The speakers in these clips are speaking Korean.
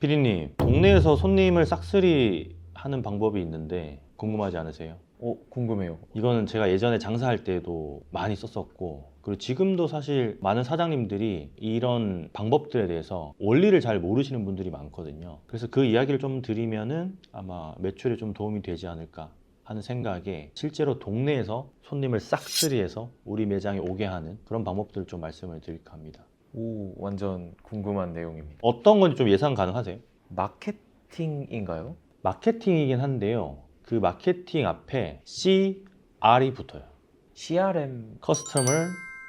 피디님, 동네에서 손님을 싹쓸이 하는 방법이 있는데 궁금하지 않으세요? 궁금해요. 이거는 제가 예전에 장사할 때도 많이 썼었고, 그리고 지금도 사실 많은 사장님들이 이런 방법들에 대해서 원리를 잘 모르시는 분들이 많거든요. 그래서 그 이야기를 좀 드리면은 아마 매출에 좀 도움이 되지 않을까 하는 생각에, 실제로 동네에서 손님을 싹쓸이해서 우리 매장에 오게 하는 그런 방법들을 좀 말씀을 드릴까 합니다. 완전 궁금한 내용입니다. 어떤 건지 좀 예상 가능하세요? 마케팅인가요? 마케팅이긴 한데요. 그 마케팅 앞에 CR이 붙어요. CRM. 커스터머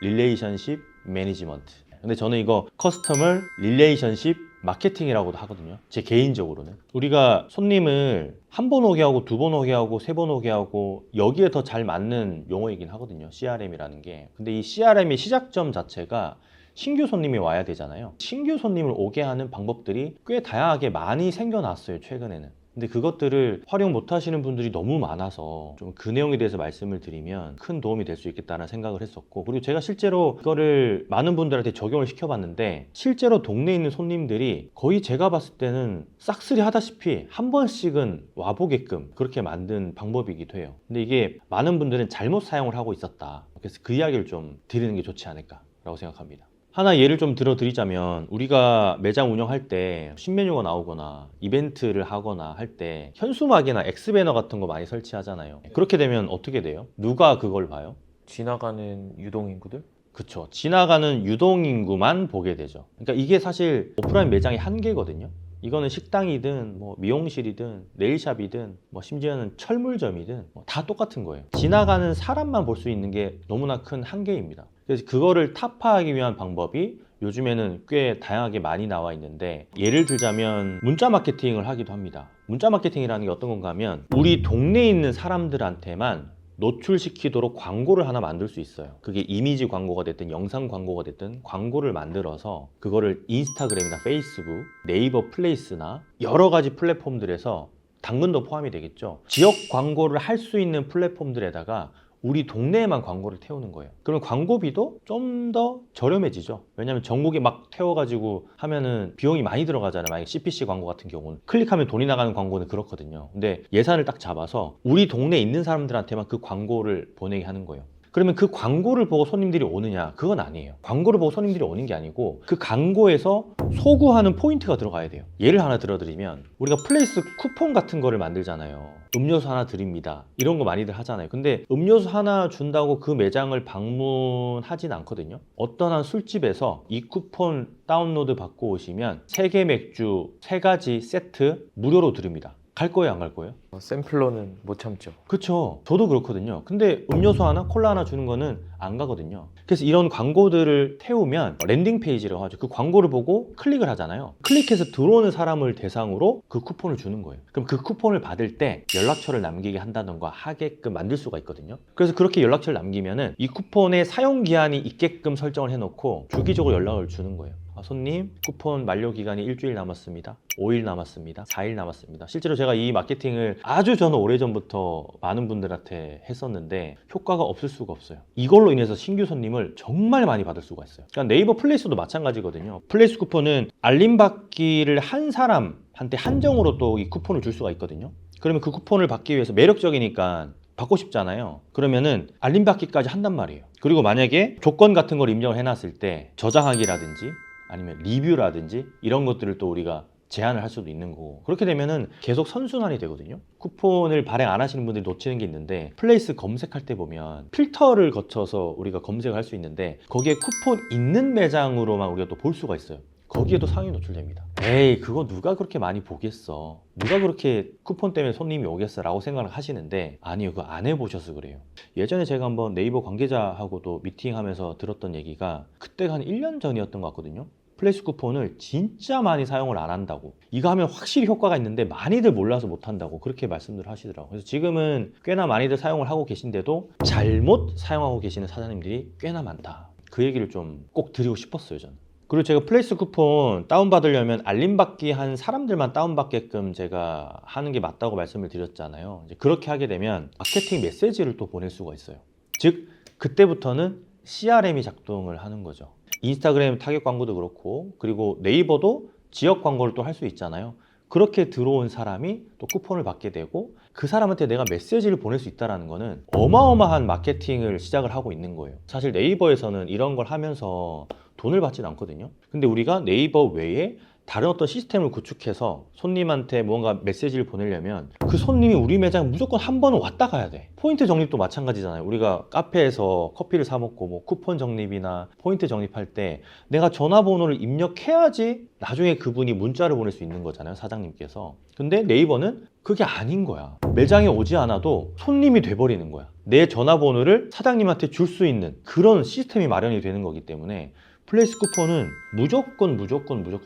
릴레이션십 매니지먼트. 근데 저는 이거 커스터머 릴레이션십 마케팅이라고도 하거든요. 제 개인적으로는. 우리가 손님을 한 번 오게 하고 두 번 오게 하고 세 번 오게 하고 여기에 더 잘 맞는 용어이긴 하거든요. CRM이라는 게. 근데 이 CRM의 시작점 자체가 신규 손님이 와야 되잖아요. 신규 손님을 오게 하는 방법들이 꽤 다양하게 많이 생겨났어요, 최근에는. 근데 그것들을 활용 못 하시는 분들이 너무 많아서 좀 그 내용에 대해서 말씀을 드리면 큰 도움이 될 수 있겠다는 생각을 했었고, 그리고 제가 실제로 이거를 많은 분들한테 적용을 시켜봤는데 실제로 동네에 있는 손님들이 거의 제가 봤을 때는 싹쓸이 하다시피 한 번씩은 와보게끔 그렇게 만든 방법이기도 해요. 근데 이게 많은 분들은 잘못 사용을 하고 있었다. 그래서 그 이야기를 좀 드리는 게 좋지 않을까라고 생각합니다. 하나 예를 좀 들어드리자면, 우리가 매장 운영할 때 신메뉴가 나오거나 이벤트를 하거나 할 때 현수막이나 엑스배너 같은 거 많이 설치하잖아요. 그렇게 되면 어떻게 돼요? 누가 그걸 봐요? 지나가는 유동인구들? 그쵸. 지나가는 유동인구만 보게 되죠. 그러니까 이게 사실 오프라인 매장의 한계거든요. 이거는 식당이든 뭐 미용실이든 네일샵이든 뭐 심지어는 철물점이든 뭐다 똑같은 거예요. 지나가는 사람만 볼 수 있는 게 너무나 큰 한계입니다. 그래서 그거를 타파하기 위한 방법이 요즘에는 꽤 다양하게 많이 나와 있는데, 예를 들자면 문자 마케팅을 하기도 합니다. 문자 마케팅이라는 게 어떤 건가 하면 우리 동네에 있는 사람들한테만 노출시키도록 광고를 하나 만들 수 있어요. 그게 이미지 광고가 됐든 영상 광고가 됐든 광고를 만들어서 그거를 인스타그램이나 페이스북, 네이버 플레이스나 여러 가지 플랫폼들에서, 당근도 포함이 되겠죠, 지역 광고를 할 수 있는 플랫폼들에다가 우리 동네에만 광고를 태우는 거예요. 그러면 광고비도 좀 더 저렴해지죠. 왜냐하면 전국에 막 태워가지고 하면은 비용이 많이 들어가잖아요. 만약에 CPC 광고 같은 경우는 클릭하면 돈이 나가는 광고는 그렇거든요. 근데 예산을 딱 잡아서 우리 동네에 있는 사람들한테만 그 광고를 보내게 하는 거예요. 그러면 그 광고를 보고 손님들이 오느냐? 그건 아니에요. 광고를 보고 손님들이 오는 게 아니고 그 광고에서 소구하는 포인트가 들어가야 돼요. 예를 하나 들어드리면, 우리가 플레이스 쿠폰 같은 거를 만들잖아요. 음료수 하나 드립니다, 이런 거 많이들 하잖아요. 근데 음료수 하나 준다고 그 매장을 방문하진 않거든요. 어떤 한 술집에서 이 쿠폰 다운로드 받고 오시면 3개 맥주 3가지 세트 무료로 드립니다. 갈 거예요, 안 갈 거예요? 샘플러는 못 참죠. 그쵸. 저도 그렇거든요. 근데 음료수 하나, 콜라 하나 주는 거는 안 가거든요. 그래서 이런 광고들을 태우면 랜딩 페이지라고 하죠. 그 광고를 보고 클릭을 하잖아요. 클릭해서 들어오는 사람을 대상으로 그 쿠폰을 주는 거예요. 그럼 그 쿠폰을 받을 때 연락처를 남기게 한다던가 하게끔 만들 수가 있거든요. 그래서 그렇게 연락처를 남기면은 이 쿠폰의 사용 기한이 있게끔 설정을 해놓고 주기적으로 연락을 주는 거예요. 손님, 쿠폰 만료 기간이 일주일 남았습니다. 5일 남았습니다. 4일 남았습니다. 실제로 제가 이 마케팅을 아주 저는 오래전부터 많은 분들한테 했었는데 효과가 없을 수가 없어요. 이걸로 인해서 신규 손님을 정말 많이 받을 수가 있어요. 그러니까 네이버 플레이스도 마찬가지거든요. 플레이스 쿠폰은 알림받기를 한 사람한테 한정으로 또 이 쿠폰을 줄 수가 있거든요. 그러면 그 쿠폰을 받기 위해서 매력적이니까 받고 싶잖아요. 그러면은 알림받기까지 한단 말이에요. 그리고 만약에 조건 같은 걸 입력을 해놨을 때 저장하기라든지 아니면 리뷰라든지 이런 것들을 또 우리가 제한을 할 수도 있는 거고, 그렇게 되면은 계속 선순환이 되거든요. 쿠폰을 발행 안 하시는 분들이 놓치는 게 있는데, 플레이스 검색할 때 보면 필터를 거쳐서 우리가 검색을 할 수 있는데 거기에 쿠폰 있는 매장으로만 우리가 또 볼 수가 있어요. 거기에도 상위 노출됩니다. 에이, 그거 누가 그렇게 많이 보겠어, 누가 그렇게 쿠폰 때문에 손님이 오겠어 라고 생각을 하시는데, 아니요, 그거 안 해보셔서 그래요. 예전에 제가 한번 네이버 관계자하고도 미팅하면서 들었던 얘기가, 그때가 한 1년 전이었던 것 같거든요. 플레이스 쿠폰을 진짜 많이 사용을 안 한다고, 이거 하면 확실히 효과가 있는데 많이들 몰라서 못 한다고 그렇게 말씀들 하시더라고요. 그래서 지금은 꽤나 많이들 사용을 하고 계신데도 잘못 사용하고 계시는 사장님들이 꽤나 많다, 그 얘기를 좀 꼭 드리고 싶었어요, 저는. 그리고 제가 플레이스 쿠폰 다운받으려면 알림받기 한 사람들만 다운받게끔 제가 하는 게 맞다고 말씀을 드렸잖아요. 이제 그렇게 하게 되면 마케팅 메시지를 또 보낼 수가 있어요. 즉 그때부터는 CRM이 작동을 하는 거죠. 인스타그램 타겟 광고도 그렇고, 그리고 네이버도 지역 광고를 또 할 수 있잖아요. 그렇게 들어온 사람이 또 쿠폰을 받게 되고 그 사람한테 내가 메시지를 보낼 수 있다는 거는 어마어마한 마케팅을 시작을 하고 있는 거예요. 사실 네이버에서는 이런 걸 하면서 돈을 받진 않거든요. 근데 우리가 네이버 외에 다른 어떤 시스템을 구축해서 손님한테 무언가 메시지를 보내려면 그 손님이 우리 매장 무조건 한 번은 왔다 가야 돼. 포인트 적립도 마찬가지잖아요. 우리가 카페에서 커피를 사 먹고 뭐 쿠폰 적립이나 포인트 적립할 때 내가 전화번호를 입력해야지 나중에 그분이 문자를 보낼 수 있는 거잖아요, 사장님께서. 근데 네이버는 그게 아닌 거야. 매장에 오지 않아도 손님이 돼버리는 거야. 내 전화번호를 사장님한테 줄 수 있는 그런 시스템이 마련이 되는 거기 때문에 플레이스 쿠폰은 무조건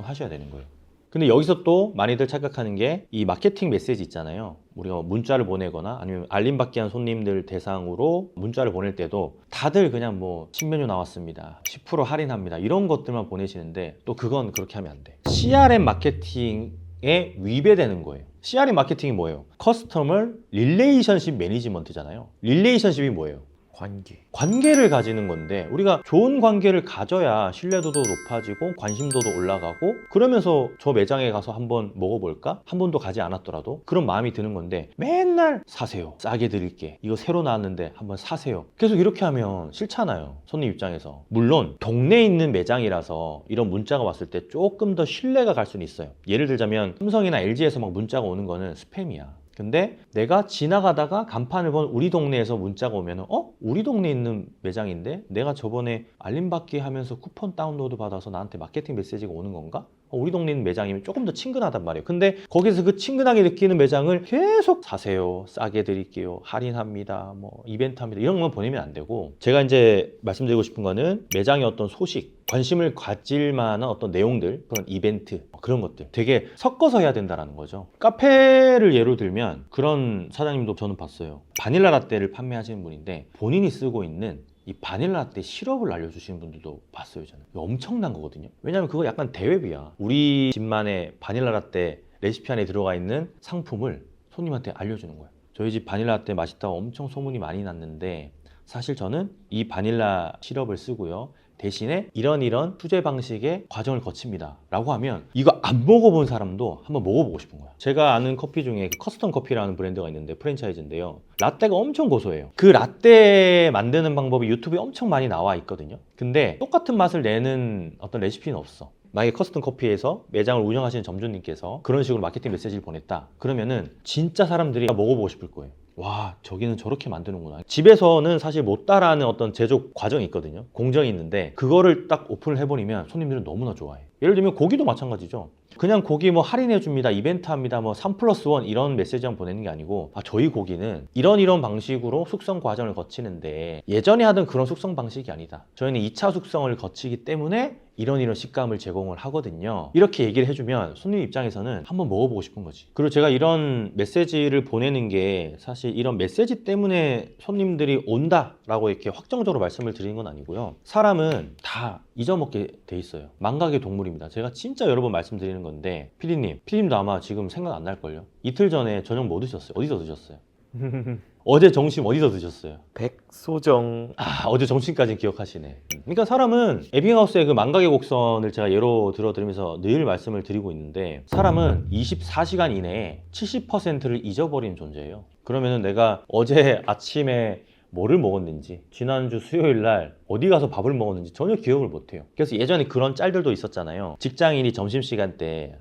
하셔야 되는 거예요. 근데 여기서 또 많이들 착각하는 게 이 마케팅 메시지 있잖아요. 우리가 문자를 보내거나 아니면 알림받기 한 손님들 대상으로 문자를 보낼 때도 다들 그냥 뭐 신메뉴 나왔습니다, 10% 할인합니다, 이런 것들만 보내시는데 또 그건 그렇게 하면 안 돼. CRM 마케팅에 위배되는 거예요. CRM 마케팅이 뭐예요? 커스터머 릴레이션십 매니지먼트잖아요. 릴레이션십이 뭐예요? 관계를 가지는 건데 우리가 좋은 관계를 가져야 신뢰도도 높아지고 관심도도 올라가고 그러면서 저 매장에 가서 한번 먹어볼까? 한 번도 가지 않았더라도 그런 마음이 드는 건데 맨날 사세요, 싸게 드릴게, 이거 새로 나왔는데 한번 사세요, 계속 이렇게 하면 싫잖아요, 손님 입장에서. 물론 동네에 있는 매장이라서 이런 문자가 왔을 때 조금 더 신뢰가 갈 수는 있어요. 예를 들자면 삼성이나 LG에서 막 문자가 오는 거는 스팸이야. 근데 내가 지나가다가 간판을 본 우리 동네에서 문자가 오면 우리 동네에 있는 매장인데 내가 저번에 알림받기 하면서 쿠폰 다운로드 받아서 나한테 마케팅 메시지가 오는 건가? 우리 동네에 있는 매장이면 조금 더 친근하단 말이에요. 근데 거기서 그 친근하게 느끼는 매장을 계속 사세요, 싸게 드릴게요, 할인합니다, 뭐 이벤트 합니다, 이런 것만 보내면 안 되고, 제가 이제 말씀드리고 싶은 거는 매장의 어떤 소식, 관심을 가질 만한 어떤 내용들, 그런 이벤트, 그런 것들 되게 섞어서 해야 된다는 거죠. 카페를 예로 들면 그런 사장님도 저는 봤어요. 바닐라 라떼를 판매하시는 분인데 본인이 쓰고 있는 이 바닐라 라떼 시럽을 알려주시는 분들도 봤어요. 저는 이거 엄청난 거거든요. 왜냐면 그거 약간 대회비야. 우리 집만의 바닐라 라떼 레시피 안에 들어가 있는 상품을 손님한테 알려주는 거예요. 저희 집 바닐라 라떼 맛있다고 엄청 소문이 많이 났는데 사실 저는 이 바닐라 시럽을 쓰고요, 대신에 이런 투제 방식의 과정을 거칩니다 라고 하면 이거 안 먹어본 사람도 한번 먹어보고 싶은 거야. 제가 아는 커피 중에 커스텀 커피라는 브랜드가 있는데 프랜차이즈인데요, 라떼가 엄청 고소해요. 그 라떼 만드는 방법이 유튜브에 엄청 많이 나와 있거든요. 근데 똑같은 맛을 내는 어떤 레시피는 없어. 만약에 커스텀 커피에서 매장을 운영하시는 점주님께서 그런 식으로 마케팅 메시지를 보냈다 그러면은 진짜 사람들이 먹어보고 싶을 거예요. 와, 저기는 저렇게 만드는구나. 집에서는 사실 못 따라하는 어떤 제조 과정이 있거든요, 공정이 있는데 그거를 딱 오픈을 해버리면 손님들은 너무나 좋아해. 예를 들면 고기도 마찬가지죠. 그냥 고기 뭐 할인해 줍니다, 이벤트 합니다, 뭐 3+1 이런 메시지만 보내는 게 아니고 저희 고기는 이런 방식으로 숙성 과정을 거치는데 예전에 하던 그런 숙성 방식이 아니다, 저희는 2차 숙성을 거치기 때문에 이런 식감을 제공을 하거든요. 이렇게 얘기를 해주면 손님 입장에서는 한번 먹어보고 싶은 거지. 그리고 제가 이런 메시지를 보내는 게 사실 이런 메시지 때문에 손님들이 온다라고 이렇게 확정적으로 말씀을 드리는 건 아니고요. 사람은 다 잊어먹게 돼 있어요. 망각의 동물입니다. 제가 진짜 여러 번 말씀드리는 건데 피디님도 아마 지금 생각 안 날걸요. 이틀 전에 저녁 뭐 드셨어요? 어디서 드셨어요? 어제 점심 어디서 드셨어요? 백소정. 어제 점심까지는 기억하시네. 그러니까 사람은 에빙하우스의 그 망각의 곡선을 제가 예로 들어드리면서 늘 말씀을 드리고 있는데 사람은 24시간 이내에 70%를 잊어버리는 존재예요. 그러면은 내가 어제 아침에 뭐를 먹었는지, 지난주 수요일 날 어디 가서 밥을 먹었는지 전혀 기억을 못해요. 그래서 예전에 그런 짤들도 있었잖아요. 직장인이 점심시간 때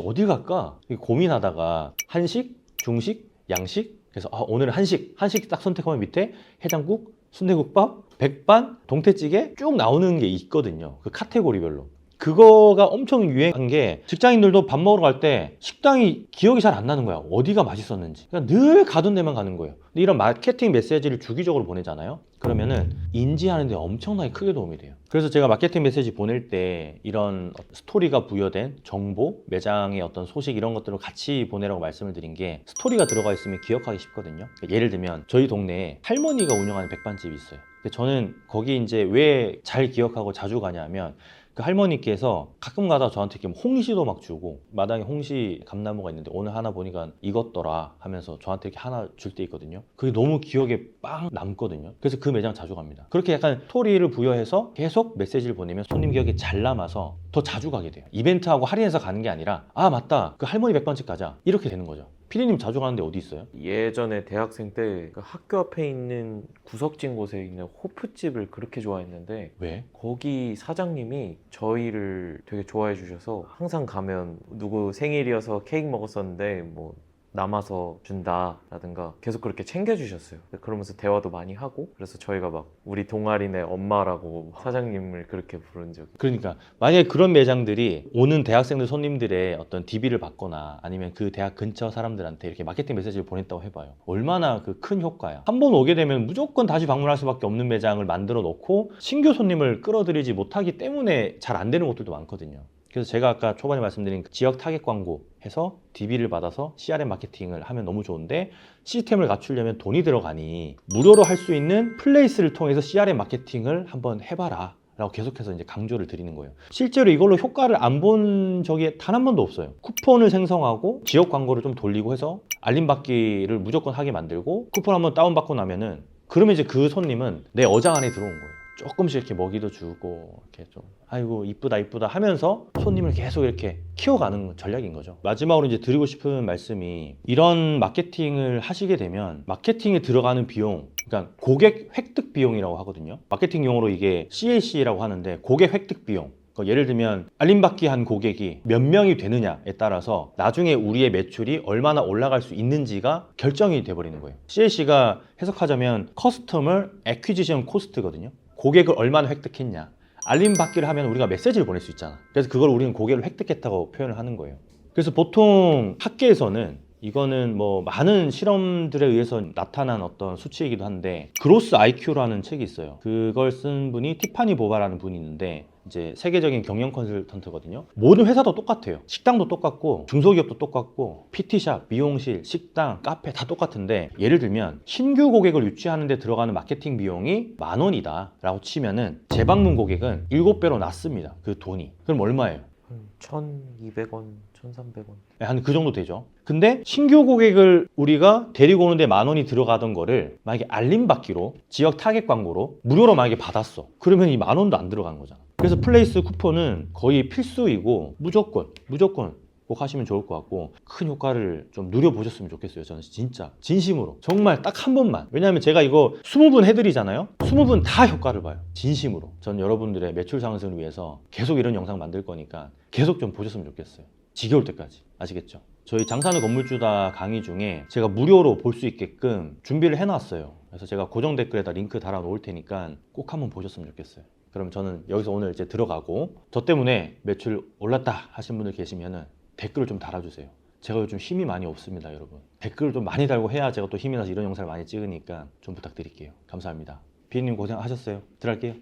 어딜 갈까 고민하다가 한식, 중식, 양식, 그래서 오늘은 한식 딱 선택하면 밑에 해장국, 순대국밥, 백반, 동태찌개 쭉 나오는 게 있거든요. 그 카테고리별로. 그거가 엄청 유행한 게 직장인들도 밥 먹으러 갈 때 식당이 기억이 잘 안 나는 거야. 어디가 맛있었는지. 그러니까 늘 가던 데만 가는 거예요. 근데 이런 마케팅 메시지를 주기적으로 보내잖아요. 그러면은 인지하는 데 엄청나게 크게 도움이 돼요. 그래서 제가 마케팅 메시지 보낼 때 이런 스토리가 부여된 정보, 매장의 어떤 소식 이런 것들을 같이 보내라고 말씀을 드린 게 스토리가 들어가 있으면 기억하기 쉽거든요. 예를 들면 저희 동네에 할머니가 운영하는 백반집이 있어요. 근데 저는 거기 이제 왜 잘 기억하고 자주 가냐면 그 할머니께서 가끔 가다 저한테 이렇게 홍시도 막 주고, 마당에 홍시 감나무가 있는데 오늘 하나 보니까 익었더라 하면서 저한테 이렇게 하나 줄 때 있거든요. 그게 너무 기억에 빵 남거든요. 그래서 그 매장 자주 갑니다. 그렇게 약간 스토리를 부여해서 계속 메시지를 보내면 손님 기억에 잘 남아서 더 자주 가게 돼요. 이벤트하고 할인해서 가는 게 아니라, 아 맞다, 그 할머니 백반집 가자, 이렇게 되는 거죠. 피디님 자주 가는데 어디 있어요? 예전에 대학생 때그 학교 앞에 있는 구석진 곳에 있는 호프집을 그렇게 좋아했는데 왜? 거기 사장님이 저희를 되게 좋아해 주셔서 항상 가면 누구 생일이어서 케이크 먹었었는데 뭐 남아서 준다라든가 계속 그렇게 챙겨주셨어요. 그러면서 대화도 많이 하고, 그래서 저희가 막 우리 동아리네 엄마라고 사장님을 그렇게 부른 적이. 그러니까 만약에 그런 매장들이 오는 대학생들 손님들의 어떤 DB를 받거나 아니면 그 대학 근처 사람들한테 이렇게 마케팅 메시지를 보냈다고 해봐요. 얼마나 그 큰 효과야. 한 번 오게 되면 무조건 다시 방문할 수밖에 없는 매장을 만들어 놓고 신규 손님을 끌어들이지 못하기 때문에 잘 안 되는 곳들도 많거든요. 그래서 제가 아까 초반에 말씀드린 그 지역 타겟 광고 해서 DB를 받아서 CRM 마케팅을 하면 너무 좋은데, 시스템을 갖추려면 돈이 들어가니 무료로 할 수 있는 플레이스를 통해서 CRM 마케팅을 한번 해봐라 라고 계속해서 이제 강조를 드리는 거예요. 실제로 이걸로 효과를 안 본 적이 단 한 번도 없어요. 쿠폰을 생성하고 지역 광고를 좀 돌리고 해서 알림 받기를 무조건 하게 만들고, 쿠폰 한번 다운받고 나면은, 그러면 이제 그 손님은 내 어장 안에 들어온 거예요. 조금씩 이렇게 먹이도 주고 이렇게 좀 아이고 이쁘다 이쁘다 하면서 손님을 계속 이렇게 키워가는 전략인 거죠. 마지막으로 이제 드리고 싶은 말씀이, 이런 마케팅을 하시게 되면 마케팅에 들어가는 비용, 그러니까 고객 획득 비용이라고 하거든요. 마케팅 용어로 이게 CAC라고 하는데, 고객 획득 비용. 예를 들면 알림받기 한 고객이 몇 명이 되느냐에 따라서 나중에 우리의 매출이 얼마나 올라갈 수 있는지가 결정이 돼버리는 거예요. CAC가 해석하자면 커스터머 애퀴지션 코스트거든요. 고객을 얼마나 획득했냐. 알림받기를 하면 우리가 메시지를 보낼 수 있잖아. 그래서 그걸 우리는 고객을 획득했다고 표현을 하는 거예요. 그래서 보통 학계에서는, 이거는 뭐 많은 실험들에 의해서 나타난 어떤 수치이기도 한데, 그로스 IQ라는 책이 있어요. 그걸 쓴 분이 티파니 보바라는 분이 있는데, 이제 세계적인 경영 컨설턴트거든요. 모든 회사도 똑같아요. 식당도 똑같고 중소기업도 똑같고 PT샵, 미용실, 식당, 카페 다 똑같은데, 예를 들면 신규 고객을 유치하는 데 들어가는 마케팅 비용이 10,000원이다 라고 치면은 재방문 고객은 7배로 낮습니다. 그 돈이. 그럼 얼마예요? 한 1,200원, 1,300원. 한 그 정도 되죠. 근데 신규 고객을 우리가 데리고 오는데 10,000원이 들어가던 거를 만약에 알림받기로, 지역 타겟 광고로 무료로 만약에 받았어. 그러면 이 10,000원도 안 들어간 거잖아. 그래서 플레이스 쿠폰은 거의 필수이고 무조건 꼭 하시면 좋을 것 같고, 큰 효과를 좀 누려보셨으면 좋겠어요. 저는 진짜 진심으로 정말 딱 한 번만. 왜냐하면 제가 이거 20분 해드리잖아요. 20분 다 효과를 봐요. 진심으로. 전 여러분들의 매출 상승을 위해서 계속 이런 영상 만들 거니까 계속 좀 보셨으면 좋겠어요. 지겨울 때까지. 아시겠죠? 저희 장사는 건물주다 강의 중에 제가 무료로 볼 수 있게끔 준비를 해놨어요. 그래서 제가 고정 댓글에다 링크 달아 놓을 테니까 꼭 한번 보셨으면 좋겠어요. 그럼 저는 여기서 오늘 이제 들어가고, 저 때문에 매출 올랐다 하신 분들 계시면은 댓글을 좀 달아주세요. 제가 요즘 힘이 많이 없습니다, 여러분. 댓글을 좀 많이 달고 해야 제가 또 힘이 나서 이런 영상을 많이 찍으니까 좀 부탁드릴게요. 감사합니다. 비님 고생하셨어요. 들어갈게요.